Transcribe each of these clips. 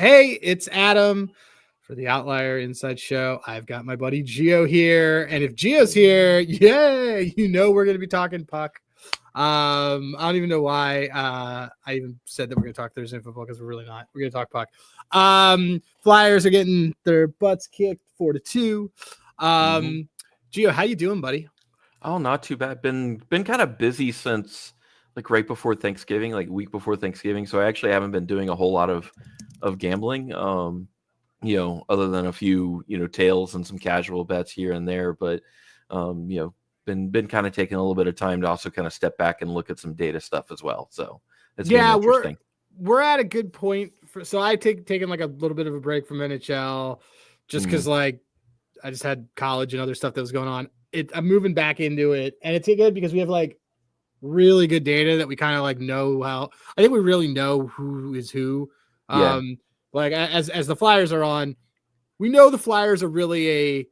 Hey, it's Adam for the Outlier Inside Show. I've got my buddy Gio here, and if Gio's here, yay, we're going to be talking puck. I don't even know why I even said that we're going to talk Thursday football because we're really not. We're going to talk puck. Flyers are getting their butts kicked 4-2. Gio, how you doing, buddy? Oh, not too bad. Been kind of busy since like right before Thanksgiving, like week before Thanksgiving. So I actually haven't been doing a whole lot of gambling. Other than a few, tails and some casual bets here and there. But been kind of taking a little bit of time to also kind of step back and look at some data stuff as well. So it's been interesting. We're at a good point so I taken like a little bit of a break from NHL just because like I just had college and other stuff that was going on. I'm moving back into it, and it's good because we have like really good data that we kind of like know how. I think we really know who is who. Yeah. Like as the Flyers are on, we know the Flyers are really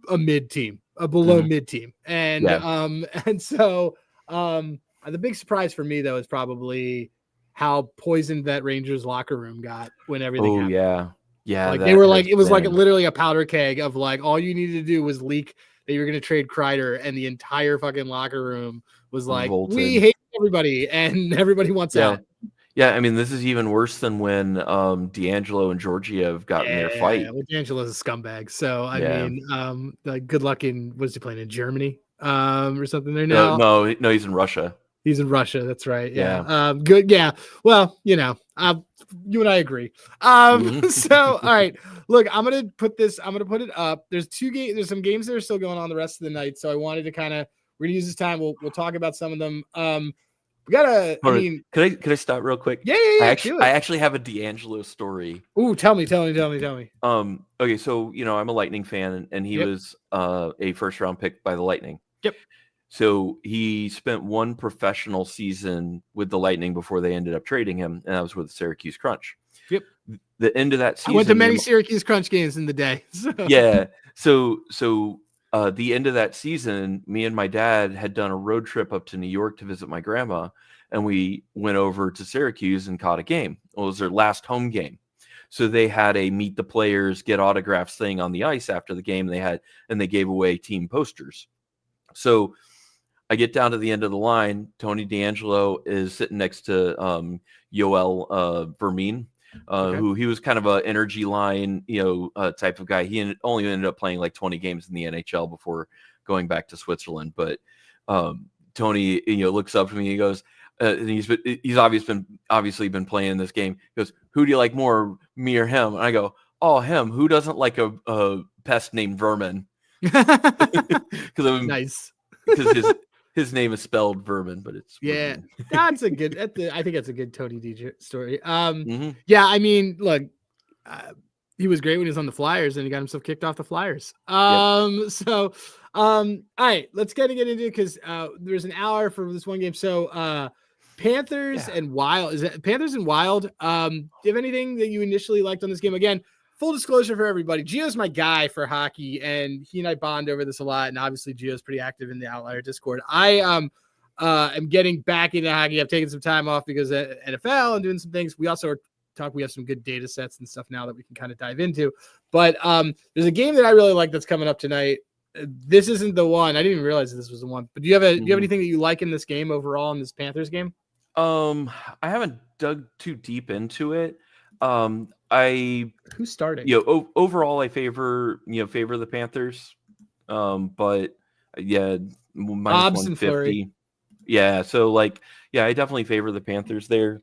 a mid team, a below mid team, and so the big surprise for me though is probably how poisoned that Rangers locker room got when everything happened. Yeah, like they were like it was like literally a powder keg of like all you needed to do was leak that you're going to trade Kreider, and the entire fucking locker room was like, revolted. We hate everybody, and everybody wants out. Yeah, I mean, this is even worse than when D'Angelo and Georgiev got in their fight. Yeah, well, D'Angelo's a scumbag, so I mean, like, good luck in was he playing in Germany or something there now? No, he's in Russia. He's in Russia. That's right. Yeah. Good. Yeah. Well, you and I agree. So, all right, look, I'm going to put it up. There's some games that are still going on the rest of the night. So I wanted to we're going to use this time. We'll talk about some of them. We gotta, could I stop real quick? Yeah. I actually have a D'Angelo story. Ooh, tell me. Okay. So, I'm a Lightning fan, and he was a first round pick by the Lightning. Yep. So he spent one professional season with the Lightning before they ended up trading him, and that was with the Syracuse Crunch. Yep. The end of that season, I went to many Syracuse Crunch games in the day. So. Yeah. So the end of that season, me and my dad had done a road trip up to New York to visit my grandma, and we went over to Syracuse and caught a game. Well, it was their last home game. So they had a meet the players, get autographs thing on the ice after the game. They gave away team posters. So I get down to the end of the line. Tony D'Angelo is sitting next to Yoel Vermin, who he was kind of an energy line, type of guy. He only ended up playing like 20 games in the NHL before going back to Switzerland. But Tony, looks up to me. He goes, and he's obviously been playing this game. He goes, "Who do you like more, me or him?" And I go, "Oh, him. Who doesn't like a pest named Vermin?" Nice. Because his name is spelled Vermin, but it's Vermin. That's a good. I think that's a good Tony DJ story. Yeah, I mean, look, he was great when he was on the Flyers, and he got himself kicked off the Flyers. So, all right, let's get into it because there's an hour for this one game. So, Panthers and Wild. Is it Panthers and Wild? Do you have anything that you initially liked on this game? Again, full disclosure for everybody, Gio's my guy for hockey, and he and I bond over this a lot. And obviously, Gio's pretty active in the Outlier Discord. I am getting back into hockey. I've taken some time off because of NFL and doing some things. We also we have some good data sets and stuff now that we can kind of dive into. But there's a game that I really like that's coming up tonight. This isn't the one. I didn't even realize this was the one. But do you have anything that you like in this game overall in this Panthers game? I haven't dug too deep into it. Who's starting? Overall, I favor the Panthers. But Hobbs and Fleury. Yeah, so I definitely favor the Panthers there.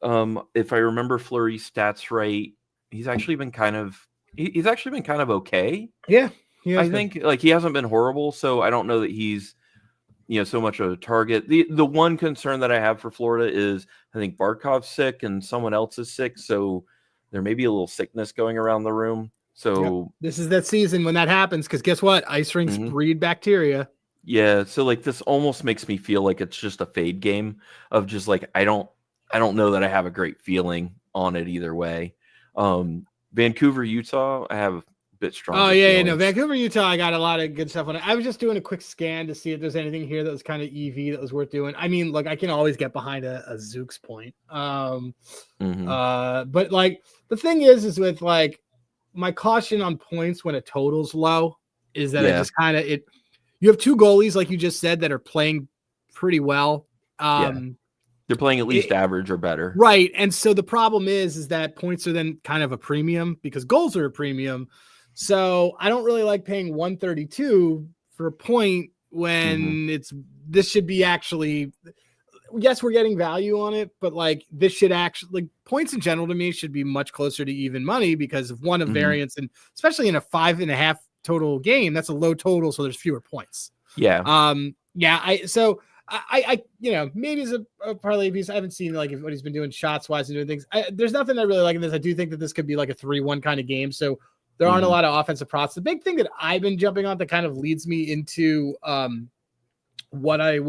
If I remember Fleury's stats right, he's actually been kind of okay. Yeah, I think he hasn't been horrible. So I don't know that he's so much of a target. The one concern that I have for Florida is I think Barkov's sick and someone else is sick, so there may be a little sickness going around the room. So this is that season when that happens, because guess what? Ice rinks breed bacteria. Yeah, so this almost makes me feel like it's just a fade game of just I don't know that I have a great feeling on it either way. Vancouver, Utah, I have a bit stronger. Oh yeah, no, Vancouver, Utah, I got a lot of good stuff on it. I was just doing a quick scan to see if there's anything here that was kind of EV that was worth doing. I mean, I can always get behind a Zooks point. But the thing is with like my caution on points when a total's low is that I just kind of you have two goalies, like you just said, that are playing pretty well. They're playing at least average or better. Right. And so the problem is that points are then kind of a premium because goals are a premium. So I don't really like paying 132 for a point when this should be actually, yes, we're getting value on it, but like this should actually, like points in general to me should be much closer to even money because of one of variance, and especially in a 5.5 total game, that's a low total. So there's fewer points. Yeah. I you know, maybe it's a parlay piece. I haven't seen like what he's been doing shots wise and doing things. There's nothing I really like in this. I do think that this could be like a 3-1 kind of game. So there aren't a lot of offensive props. The big thing that I've been jumping on that kind of leads me into what I'm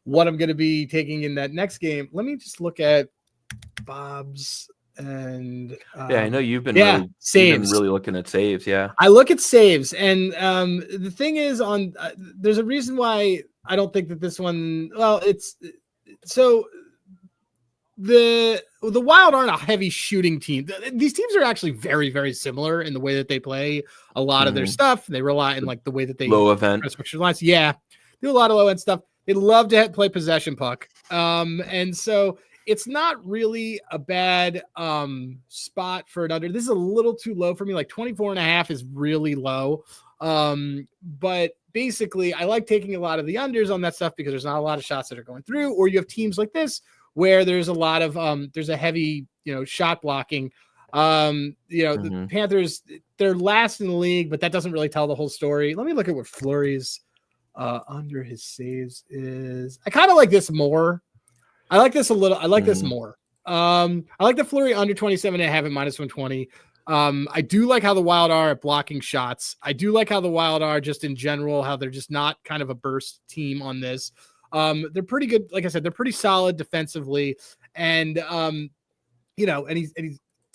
going to be taking in that next game. Let me just look at Bob's and I know you've been really looking at saves. Yeah, I look at saves, and the thing is on there's a reason why I don't think that this one. Well, it's so the Wild aren't a heavy shooting team. These teams are actually very, very similar in the way that they play a lot of their stuff. They rely on like the way that they low event lines. Yeah, do a lot of low end stuff. They love to play possession puck, and so it's not really a bad spot for an under. This is a little too low for me. Like 24.5 is really low. But basically I like taking a lot of the unders on that stuff because there's not a lot of shots that are going through, or you have teams like this where there's a lot of there's a heavy, shot blocking. The Panthers, they're last in the league, but that doesn't really tell the whole story. Let me look at what Fleury's under his saves is. I kind of like this more. I like this a little. I like this more. I like the Fleury under 27 and a half at -120. I do like how the Wild are at blocking shots. I do like how the Wild are just in general, how they're just not kind of a burst team on this. They're pretty good. Like I said, they're pretty solid defensively, and and he's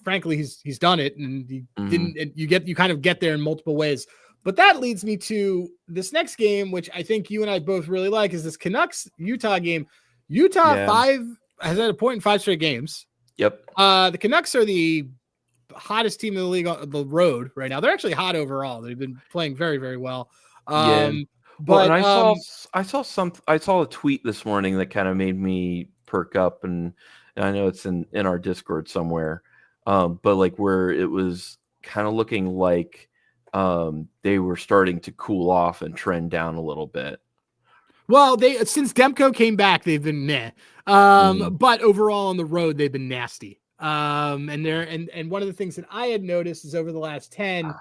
frankly, he's done it, and he didn't. And you kind of get there in multiple ways. But that leads me to this next game, which I think you and I both really like, is this Canucks Utah game. Utah has had a point in 5 straight games. Yep. The Canucks are the hottest team in the league on the road right now. They're actually hot overall. They've been playing very, very well. But I saw a tweet this morning that kind of made me perk up, and I know it's in our Discord somewhere. But like where it was kind of looking like they were starting to cool off and trend down a little bit. Well, since Demko came back, they've been meh. But overall on the road, they've been nasty. And one of the things that I had noticed is over the last 10,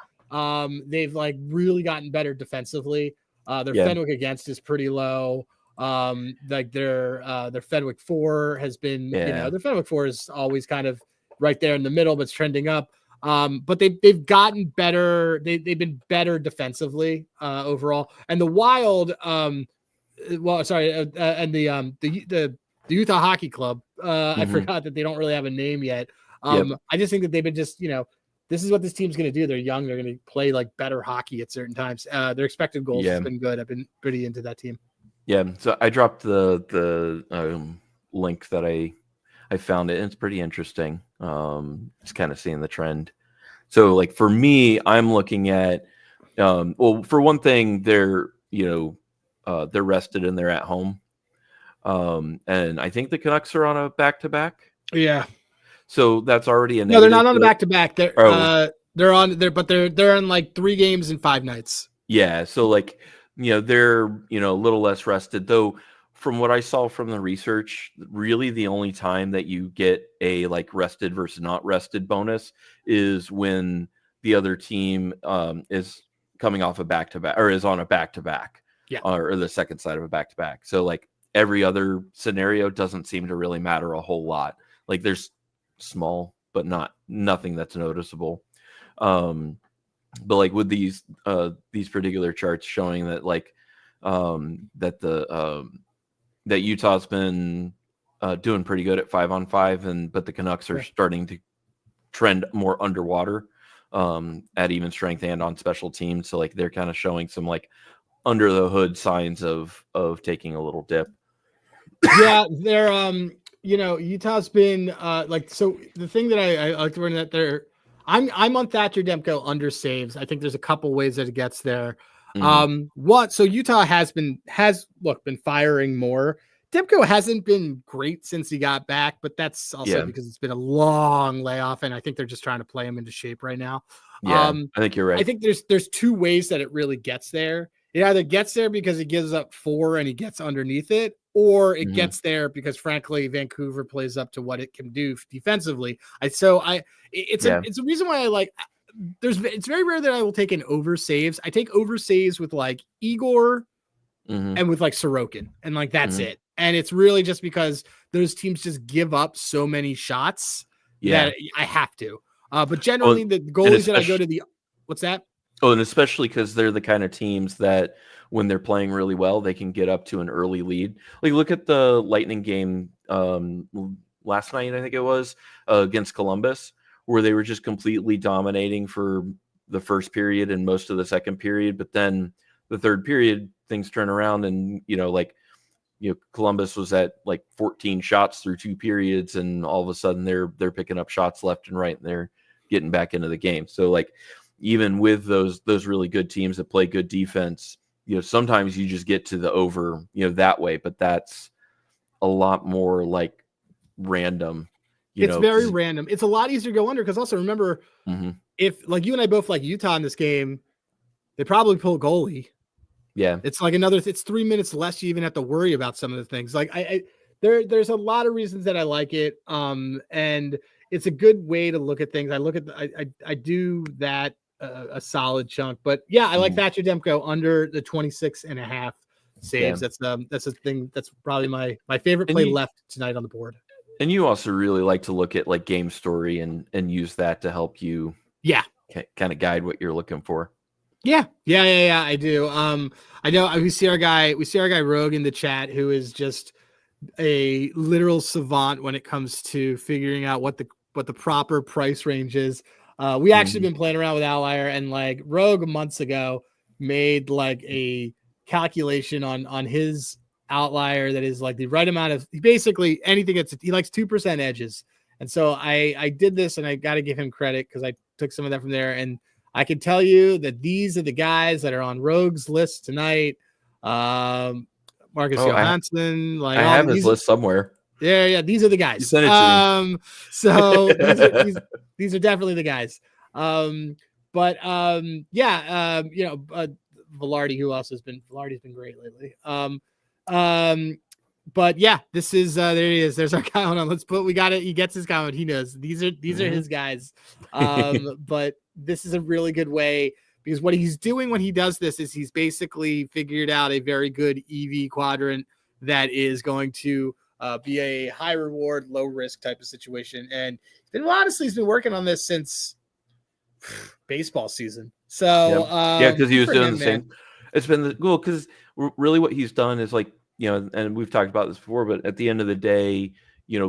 they've like really gotten better defensively. Their Fenwick against is pretty low. Like their Fenwick 4 has been, their Fenwick 4 is always kind of right there in the middle, but it's trending up. But they've gotten better. They've been better defensively overall. And the Wild, and the Utah Hockey Club. I forgot that they don't really have a name yet. I just think that they've been just, this is what this team's going to do. They're young. They're going to play like better hockey at certain times. Their expected goals has been good. I've been pretty into that team. Yeah. So I dropped the link that I found it. And it's pretty interesting. Just kind of seeing the trend. So like for me, I'm looking at, well, for one thing, they're rested and they're at home. And I think the Canucks are on a back-to-back. Yeah. So that's already a negative. No, they're not on a back-to-back. They're on like 3 games in 5 nights. Yeah. So like, they're, a little less rested, though. From what I saw from the research, really the only time that you get a like rested versus not rested bonus is when the other team is coming off a back-to-back or is on a back-to-back. Yeah. Or the second side of a back-to-back. So like every other scenario doesn't seem to really matter a whole lot. Like there's small, but nothing that's noticeable. But like with these particular charts showing that like that Utah's been doing pretty good at 5-on-5, but the Canucks are starting to trend more underwater at even strength and on special teams. So like they're kind of showing some like under the hood signs of taking a little dip. Yeah, they're Utah's been so the thing that I like to learn that I'm on Thatcher Demko under saves. I think there's a couple ways that it gets there. So Utah has been firing more. Demko hasn't been great since he got back, but that's also because it's been a long layoff, and I think they're just trying to play him into shape right now. I think you're right. I think there's two ways that it really gets there. It either gets there because he gives up 4 and he gets underneath it, or it gets there because, frankly, Vancouver plays up to what it can do defensively. It's a reason why I like. It's very rare that I will take an over saves. I take over saves with like Igor and with like Sorokin, and like that's it. And it's really just because those teams just give up so many shots that I have to. But generally, the goalies that I go to what's that? Oh, and especially because they're the kind of teams that when they're playing really well, they can get up to an early lead. Like, look at the Lightning game last night, I think it was, against Columbus, where they were just completely dominating for the first period and most of the second period. But then the third period, things turn around and, Columbus was at like 14 shots through 2 periods, and all of a sudden they're picking up shots left and right, and they're getting back into the game. So like, even with those really good teams that play good defense, sometimes you just get to the over, that way, but that's a lot more like random. It's very random. It's a lot easier to go under because also remember, if like you and I both like Utah in this game, they probably pull goalie. Yeah, it's like it's 3 minutes less. You even have to worry about some of the things. Like there's a lot of reasons that I like it. And it's a good way to look at things. I do that a solid chunk, but yeah, I like Thatcher Demko under the 26.5 saves. Yeah. That's a thing. That's probably my favorite play left tonight on the board. And you also really like to look at like game story and use that to help you. Yeah. Kind of guide what you're looking for. Yeah. I do. I know we see our guy Rogue in the chat, who is just a literal savant when it comes to figuring out what the proper price range is. We actually been playing around with Outlier, and like Rogue months ago made like a calculation on his Outlier that is like the right amount of basically anything he likes 2% edges. And so I did this, and I got to give him credit because I took some of that from there. And I can tell you that these are the guys that are on Rogue's list tonight. Marcus Johansson. I have his list somewhere. Yeah. These are the guys. You sent it to me. So these are definitely the guys. Velarde, who else Velarde's been great lately. But yeah, this is there he is. There's our guy. Hold on, we got it. He gets his comment. He knows these are his guys. But this is a really good way, because what he's doing when he does this is he's basically figured out a very good EV quadrant that is going to be a high reward, low risk type of situation. And he's been working on this since baseball season. So because he was doing the same. It's been because really what he's done is like, and we've talked about this before, but at the end of the day,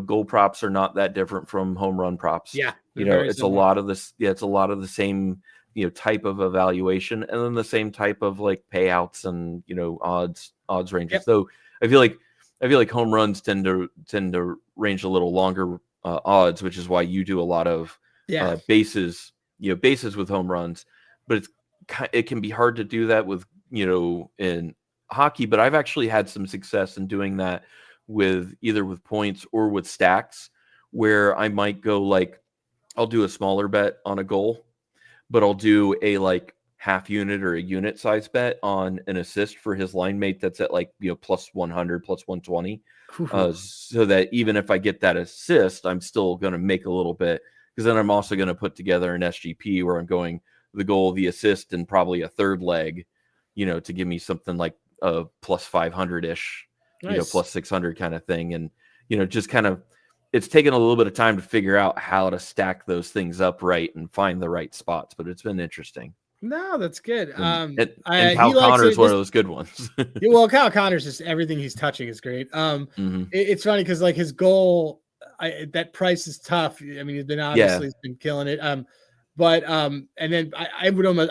goal props are not that different from home run props. Yeah. It's similar. A lot of this. Yeah. It's a lot of the same, type of evaluation, and then the same type of like payouts and, odds ranges. Yep. So I feel like home runs tend to range a little longer odds, which is why you do a lot of bases with home runs, but it can be hard to do that with, in hockey. But I've actually had some success in doing that with either with points or with stacks, where I might go like, I'll do a smaller bet on a goal, but I'll do a like half unit or a unit size bet on an assist for his line mate that's at like, plus 100, plus 120. So that even if I get that assist, I'm still going to make a little bit, because then I'm also going to put together an SGP where I'm going the goal, the assist, and probably a third leg, to give me something like a plus 500-ish, nice. Plus 600 kind of thing. And, just kind of, it's taken a little bit of time to figure out how to stack those things up right and find the right spots, but it's been interesting. No, that's good. And Kyle Connor is one of those good ones. Well, Kyle Connor's just everything he's touching is great. It's funny because like his goal, that price is tough. I mean, he's been killing it. But and then I'd rather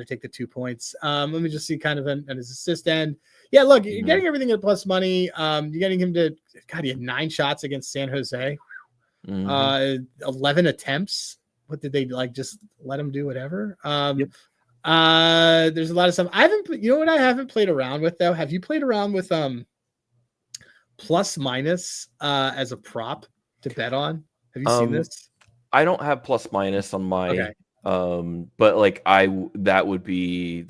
take the 2 points. Let me just see kind of on his assist end. Yeah, look, you're getting everything at plus money. You're getting him to, God, he had 9 shots against San Jose. 11 attempts. What did they like? Just let him do whatever. There's a lot of stuff. I haven't, you know what I haven't played around with though? Have you played around with plus minus as a prop to bet on? Have you seen this? I don't have plus minus on my but like that'd be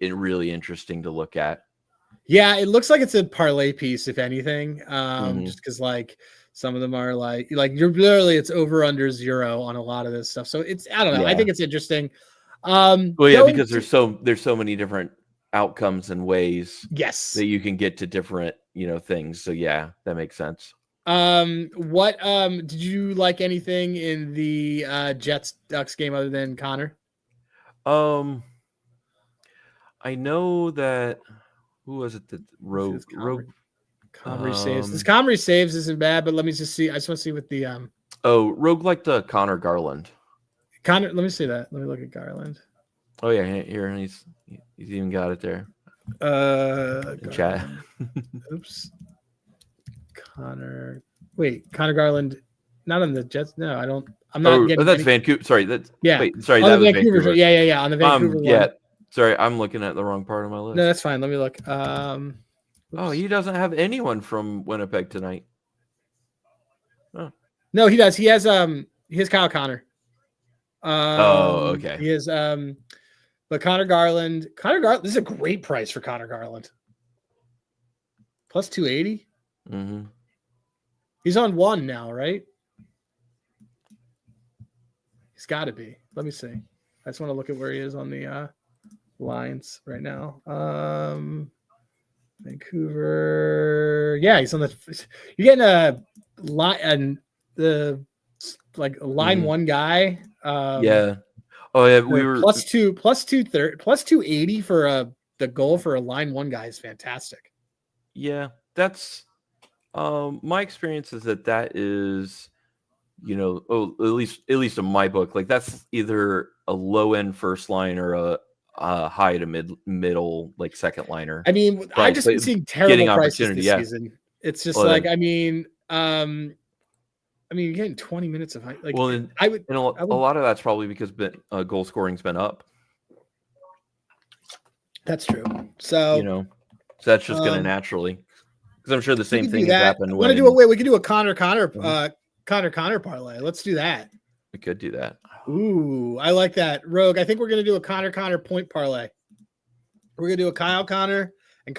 really interesting to look at. Yeah, it looks like it's a parlay piece, if anything. Just because like some of them are like you're literally it's over under 0 on a lot of this stuff. So it's I don't know. I think it's interesting. Well, yeah, because there's so many different outcomes and ways that you can get to different, things. So yeah, that makes sense. What did you like anything in the Jets Ducks game other than Connor? I know that who was it that Rogue Comrie saves. This Comrie saves isn't bad, but let me just see. I just want to see what the Rogue like the Connor Garland. Connor, let me see that. Let me look at Garland. Oh yeah, here he's even got it there. Chat. Oops. Connor Garland, not on the Jets. No, I don't. I'm not getting. Oh, that's Vancouver. Sorry, that's Wait, sorry, on that the was Vancouver. Yeah. On the Vancouver one. Yeah. Sorry, I'm looking at the wrong part of my list. No, that's fine. Let me look. Oh, he doesn't have anyone from Winnipeg tonight. Oh. No, he does. He has Kyle Connor. Okay. He has but Connor Garland. This is a great price for Connor Garland. Plus 280. He's on 1 now, right? He's got to be. Let me see. I just want to look at where he is on the lines right now. Vancouver. Yeah, he's on the. You're getting a line and the line 1 guy. Yeah. Oh yeah, we were plus 280 for the goal for a line 1 guy is fantastic. Yeah, that's my experience is that is, at least in my book, like that's either a low end first line or a high to middle like second liner. I mean, I've just been seeing terrible prices this season. It's just you're getting 20 minutes of like. Well, a lot of that's probably because goal scoring's been up. That's true. So so that's just going to naturally, because I'm sure the same thing has happened. We could do a Connor parlay. Let's do that. We could do that. Ooh, I like that. Rogue, I think we're going to do a Connor point parlay. We're going to do a Kyle Connor and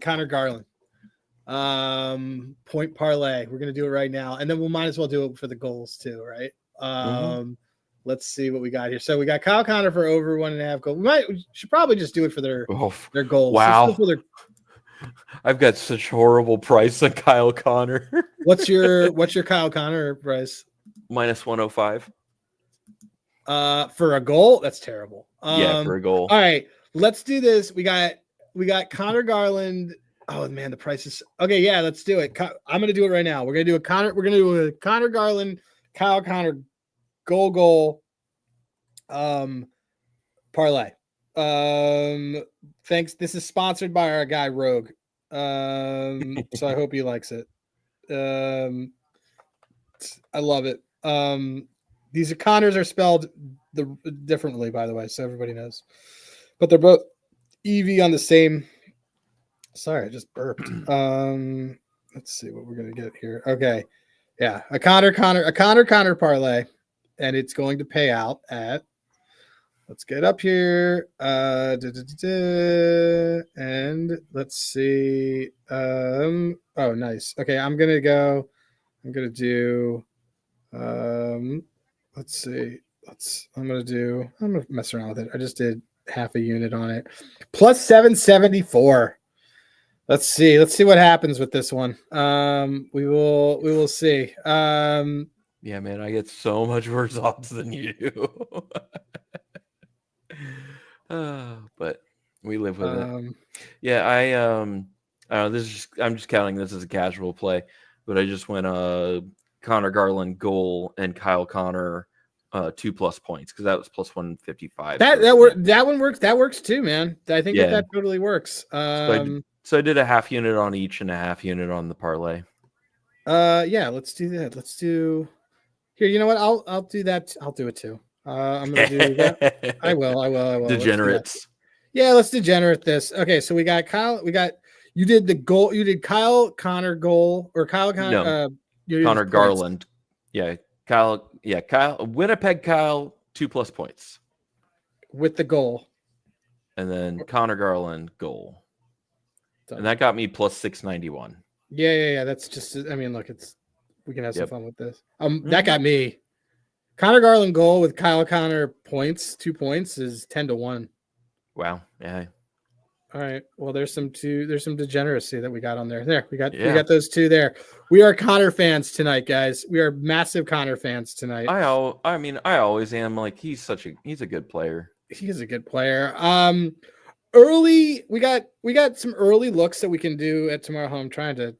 Connor Garland point parlay. We're going to do it right now. And then we might as well do it for the goals too, right? Let's see what we got here. So we got Kyle Connor for over 1.5 goals. We should probably just do it for their goals. Wow. I've got such horrible price on Kyle Connor. What's your Kyle Connor price? Minus 105. For a goal? That's terrible. Yeah, for a goal. All right, let's do this. We got Connor Garland. Oh man, the price is okay. Yeah, let's do it. I'm gonna do it right now. We're gonna do a Connor Garland, Kyle Connor goal parlay. Thanks. This is sponsored by our guy Rogue. So I hope he likes it. I love it. These Connors are spelled differently, by the way, so everybody knows. But they're both EV on the same. Sorry, I just burped. Let's see what we're gonna get here. Okay, yeah, a Connor parlay, and it's going to pay out at. Let's get up here. And let's see. Oh, nice. Okay, I'm gonna do. Let's see. I'm gonna mess around with it. I just did half a unit on it. Plus 774. Let's see what happens with this one. We will see. Yeah, man, I get so much worse odds than you do. But we live with it. Yeah, I'm just counting this as a casual play, but I just went Connor Garland goal and Kyle Connor 2+ points because that was plus 155. That one works. That works too, man. I think that totally works. So So I did a half unit on each and a half unit on the parlay. Yeah, let's do that. Let's do here. You know what? I'll do that. I'll do it too. I'm gonna do that. I will. Degenerates. Yeah, let's degenerate this. Okay, so we got Kyle. You did the goal. You did Kyle Connor goal or Kyle Connor. No, Connor Garland. Yeah, Kyle. Yeah, Kyle. Winnipeg Kyle 2+ points with the goal, and then Connor Garland goal, and that got me plus 691. Yeah. That's just. I mean, look, we can have some fun with this. That got me. Connor Garland goal with Kyle Connor points, 2 points is 10-1. Wow. Yeah. All right. Well, there's some degeneracy that we got on there. There, we got those two there. We are Connor fans tonight, guys. We are massive Connor fans tonight. I always am. Like he's a good player. He is a good player. Early, we got some early looks that we can do at tomorrow. I'm trying to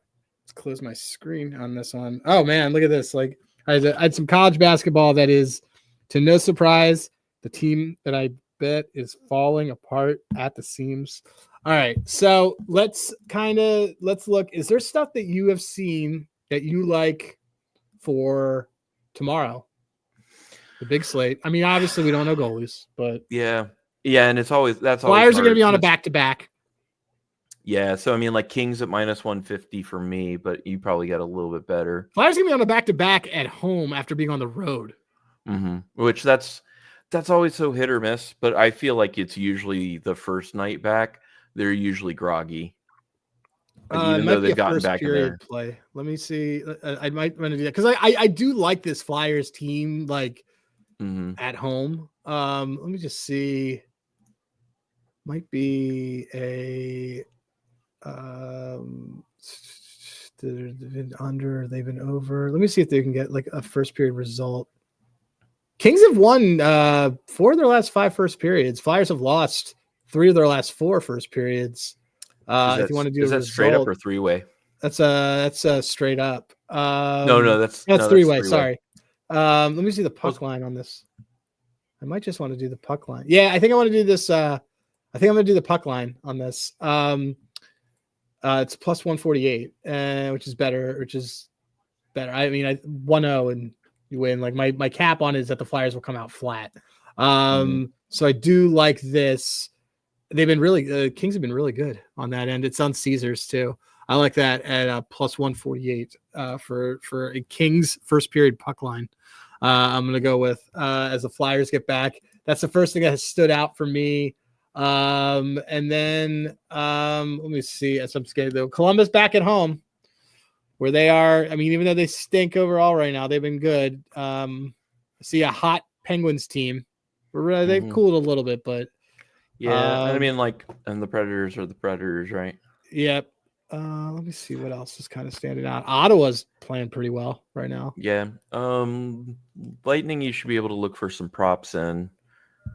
close my screen on this one. Oh man, look at this. Like I had some college basketball that is, to no surprise, the team that I bet is falling apart at the seams. All right, so let's look. Is there stuff that you have seen that you like for tomorrow? The big slate. I mean, obviously we don't know goalies, but yeah, and it's always Flyers are going to be on a back-to-back. Yeah, so I mean, like Kings at minus 150 for me, but you probably got a little bit better. Flyers going to be on a back-to-back at home after being on the road. Which that's always so hit or miss, but I feel like it's usually the first night back. They're usually groggy. Like, even though they've gotten back in there. Play. Let me see. I might want to do that because I do like this Flyers team like at home. Let me just see. Might be a they've been under, they've been over. Let me see if they can get like a first period result. Kings have won 4 of their last 5 first periods. Flyers have lost 3 of their last 4 first periods. If you want to do is that straight up or 3-way? That's a straight up. That's 3-way. Sorry. Let me see the puck line on this. I might just want to do the puck line. Yeah, I think I want to do this. I think I'm going to do the puck line on this. It's plus 148, which is better. I mean, 1-0 and you win. Like my cap on it is that the Flyers will come out flat. So I do like this. They've been really Kings have been really good on that end. It's on Caesars too. I like that at plus 148 for a Kings first period puck line. I'm gonna go with as the Flyers get back. That's the first thing that has stood out for me. And then let me see. As I'm scared though, Columbus back at home, where they are. I mean, even though they stink overall right now, they've been good. I see a hot Penguins team. They've cooled a little bit, but yeah. I mean, and the Predators are the Predators, right? Yep. Let me see what else is kind of standing out. Ottawa's playing pretty well right now. Yeah. Lightning, you should be able to look for some props in.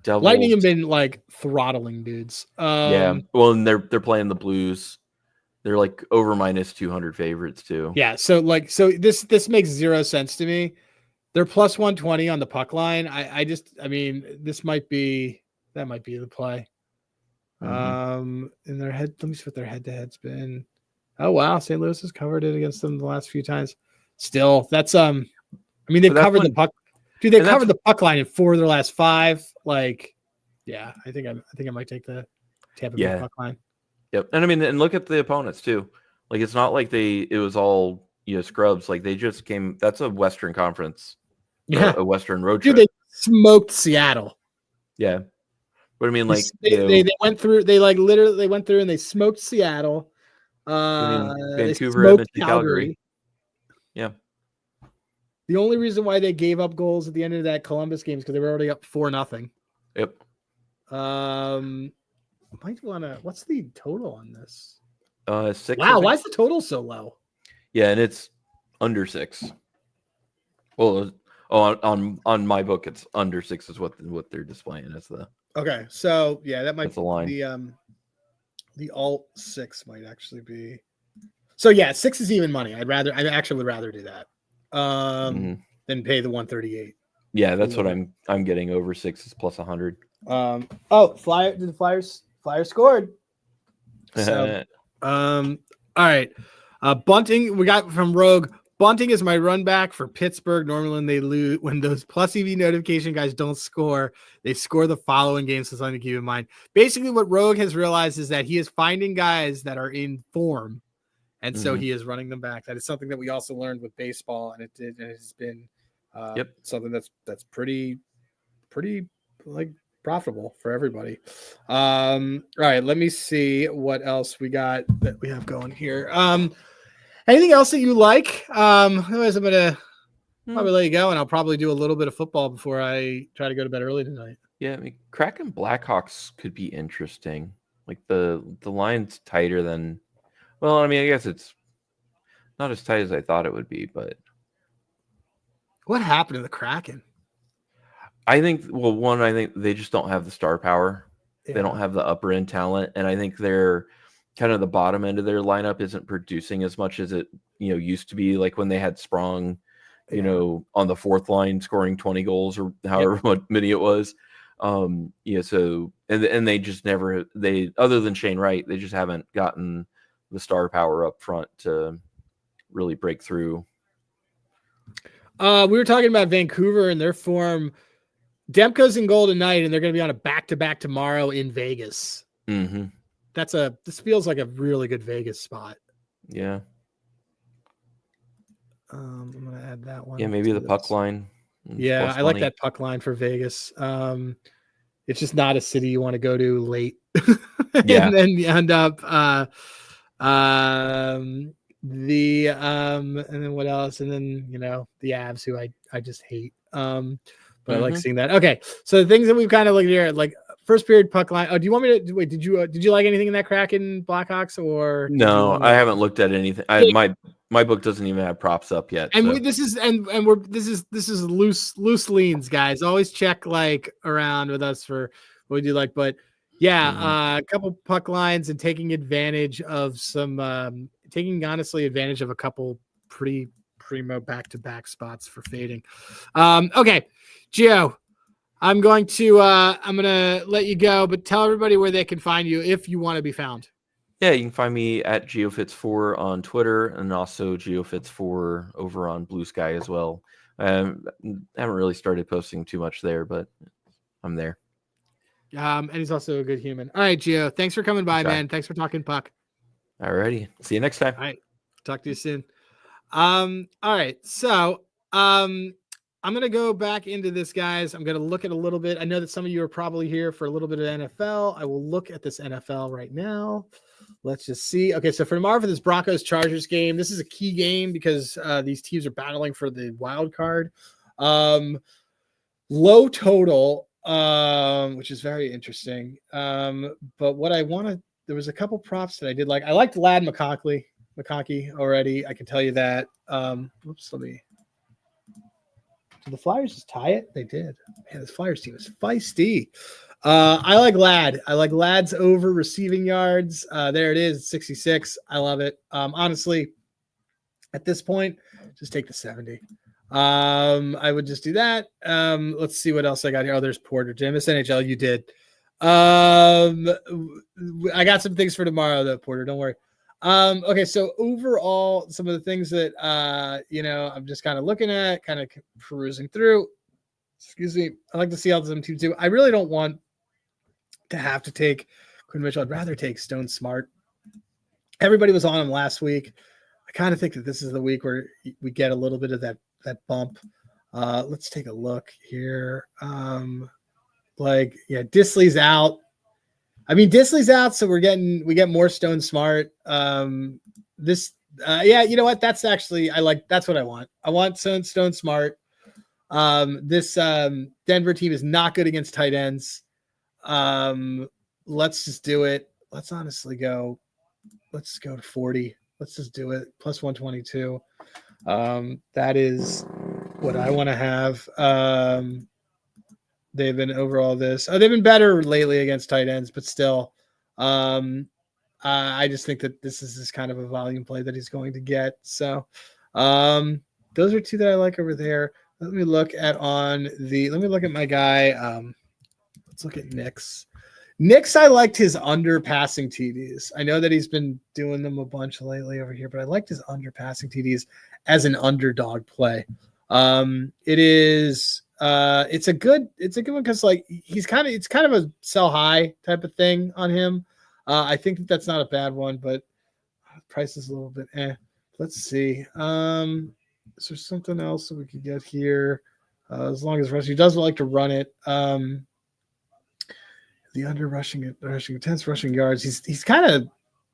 Devils. Lightning have been like throttling dudes. Yeah. Well, and they're playing the Blues. They're like over minus 200 favorites too. Yeah. So this makes zero sense to me. They're plus 120 on the puck line. I mean, that might be the play. In their head, let me see what their head-to-head's been. Oh wow, St. Louis has covered it against them the last few times. Still, that's I mean, they've covered the puck. Dude, they covered the puck line in 4 of their last 5. Like, yeah, I think I might take the Tampa Bay puck line. Yep, and I mean, and look at the opponents too. Like, it's not like it was all scrubs. Like, they just came. That's a Western Conference. Yeah, a Western road trip. Dude, they smoked Seattle. Yeah, but I mean, like they went through. They literally went through and they smoked Seattle. Vancouver, Edmonton, Calgary. Yeah. The only reason why they gave up goals at the end of that Columbus game is because they were already up 4-0. Yep. Might want to. What's the total on this? 6. Wow, why is the total so low? Yeah, and it's under 6. Well, on my book, it's under 6 is what they're displaying as the. Okay, so yeah, that might be the line. The alt 6 might actually be. So yeah, 6 is even money. I'd actually rather do that than pay the 138. Yeah, that's what I'm getting. Over 6 is plus 100. The Flyers scored. So All right. Bunting, we got from Rogue. Bunting is my run back for Pittsburgh. Normally, when they lose, when those plus EV notification guys don't score, they score the following game. So something to keep in mind. Basically, what Rogue has realized is that he is finding guys that are in form, and so he is running them back. That is something that we also learned with baseball, and it has been something that's pretty like profitable for everybody. All right, let me see what else we got that we have going here. Anything else that you like? Otherwise, I'm gonna probably let you go, and I'll probably do a little bit of football before I try to go to bed early tonight. Yeah, I mean, Kraken Blackhawks could be interesting. Like the line's tighter than. Well, I mean, I guess it's not as tight as I thought it would be, but what happened to the Kraken? I think, well, one, I think they just don't have the star power. Yeah. They don't have the upper end talent, and I think they're kind of the bottom end of their lineup isn't producing as much as it used to be. Like when they had Sprong, on the fourth line scoring 20 goals or however many it was. So and they just never other than Shane Wright, they just haven't gotten the star power up front to really break through. We were talking about Vancouver and their form. Demko's in goal tonight, and they're going to be on a back-to-back tomorrow in Vegas. Mm-hmm. This feels like a really good Vegas spot. Yeah. I'm going to add that one. Yeah, maybe the puck line. Yeah, I like that puck line for Vegas. It's just not a city you want to go to late. Yeah. And then you end up and then what else? And then the Avs, who I just hate. But I like seeing that. Okay, so the things that we've kind of looked here, like first period puck line. Oh, do you want me to wait? Did you like anything in that Kraken Blackhawks or no? I haven't looked at anything. My book doesn't even have props up yet. And this is loose leans, guys. Always check like around with us for what we do like, but yeah, a couple puck lines and taking advantage of advantage of a couple pretty primo back-to-back spots for fading. Okay, Gio, I'm going to let you go, but tell everybody where they can find you if you want to be found. Yeah, you can find me at GeoFits4 on Twitter and also GeoFits4 over on Blue Sky as well. I haven't really started posting too much there, but I'm there. And he's also a good human. All right, Gio, thanks for coming by, man. Thanks for talking puck. All righty. See you next time. All right. Talk to you soon. All right. So I'm going to go back into this, guys. I'm going to look at a little bit. I know that some of you are probably here for a little bit of NFL. I will look at this NFL right now. Let's just see. Okay, so for tomorrow for this Broncos-Chargers game, this is a key game because these teams are battling for the wild card. Low total, which is very interesting. But what I want to – there was a couple props that I did like. I liked Ladd McConkey already. I can tell you that. Oops, let me – did the Flyers just tie it? They did. Man, this Flyers team is feisty. I like Ladd. I like Ladd's over receiving yards. There it is, 66. I love it. Honestly, at this point, just take the 70. I would just do that. Let's see what else I got here. Oh, there's Porter. Did I miss NHL? You did. I got some things for tomorrow, though, Porter. Don't worry. Okay, so overall, some of the things that I'm just kind of looking at, kind of perusing through. Excuse me. I like to see how some teams do. I really don't want to have to take Quinn Mitchell. I'd rather take Stone Smart. Everybody was on him last week. I kind of think that this is the week where we get a little bit of that bump. Let's take a look here. Disley's out. I mean, Disley's out, so we get more Stone Smart. You know what? That's actually that's what I want. I want Stone Smart. This Denver team is not good against tight ends. Let's just do it. Let's honestly go. Let's go to 40. Let's just do it. Plus 122. That is what I want to have. They've been overall this. They've been better lately against tight ends, but still, I just think that this is kind of a volume play that he's going to get. So, those are two that I like over there. Let me look at my guy. Let's look at Nick's. Nick's, I liked his under passing TDs. I know that he's been doing them a bunch lately over here, but I liked his under passing TDs as an underdog play. It's a good one because like it's kind of a sell high type of thing on him. I think that's not a bad one, but price is a little bit Let's see. Is there something else that we could get here? As long as he does like to run it. The under rushing intense rushing yards. He's kind of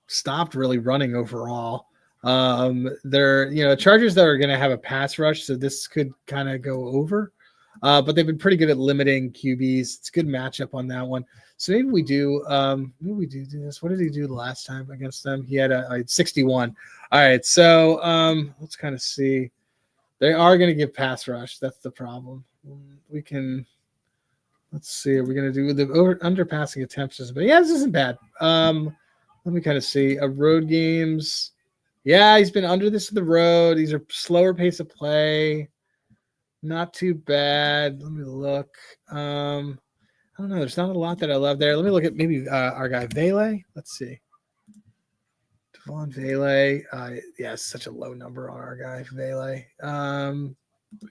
stopped really running overall. They're Chargers that are going to have a pass rush, so this could kind of go over. But they've been pretty good at limiting QBs. It's a good matchup on that one. So maybe we do this. What did he do last time against them? He had a 61. All right, so let's kind of see. They are going to give pass rush. That's the problem. Let's see. Are we going to do the underpassing attempts? But yeah, this isn't bad. Let me kind of see. Road games. Yeah, he's been under this to the road. These are slower pace of play. Not too bad. Let me look. I don't know. There's not a lot that I love there. Let me look at maybe our guy Vele. Let's see. Devon Vele. Yeah, such a low number on our guy Vele.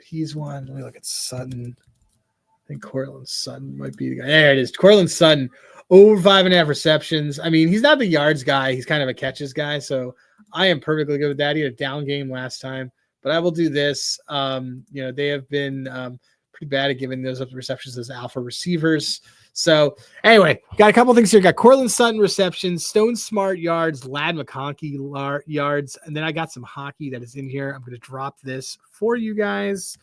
He's one. Let me look at Sutton. I think Cortland Sutton might be the guy. There it is. Cortland Sutton, over 5.5 receptions. I mean, he's not the yards guy. He's kind of a catches guy. So I am perfectly good with that. He had a down game last time, but I will do this. They have been pretty bad at giving those up receptions as alpha receivers. So anyway, got a couple things here. Got Cortland Sutton receptions, Stone Smart yards, Lad McConkey yards, and then I got some hockey that is in here. I'm going to drop this for you guys.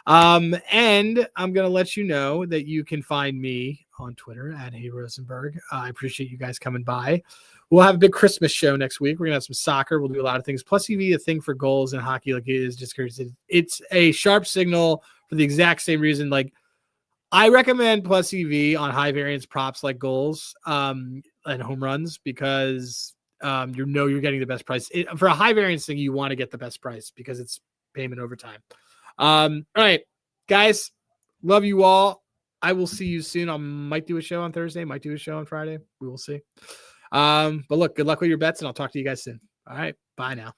And I'm going to let you know that you can find me on Twitter at Hey Rosenberg. I appreciate you guys coming by. We'll have a big Christmas show next week. We're going to have some soccer. We'll do a lot of things. Plus EV, a thing for goals and hockey. Like it is just curious. It's a sharp signal for the exact same reason. Like I recommend Plus EV on high variance props like goals, and home runs because, you're getting the best price for a high variance thing. You want to get the best price because it's payment over time. All right, guys, love you all. I will see you soon. I might do a show on Thursday, might do a show on Friday. We will see. But look, good luck with your bets, and I'll talk to you guys soon. All right, bye now.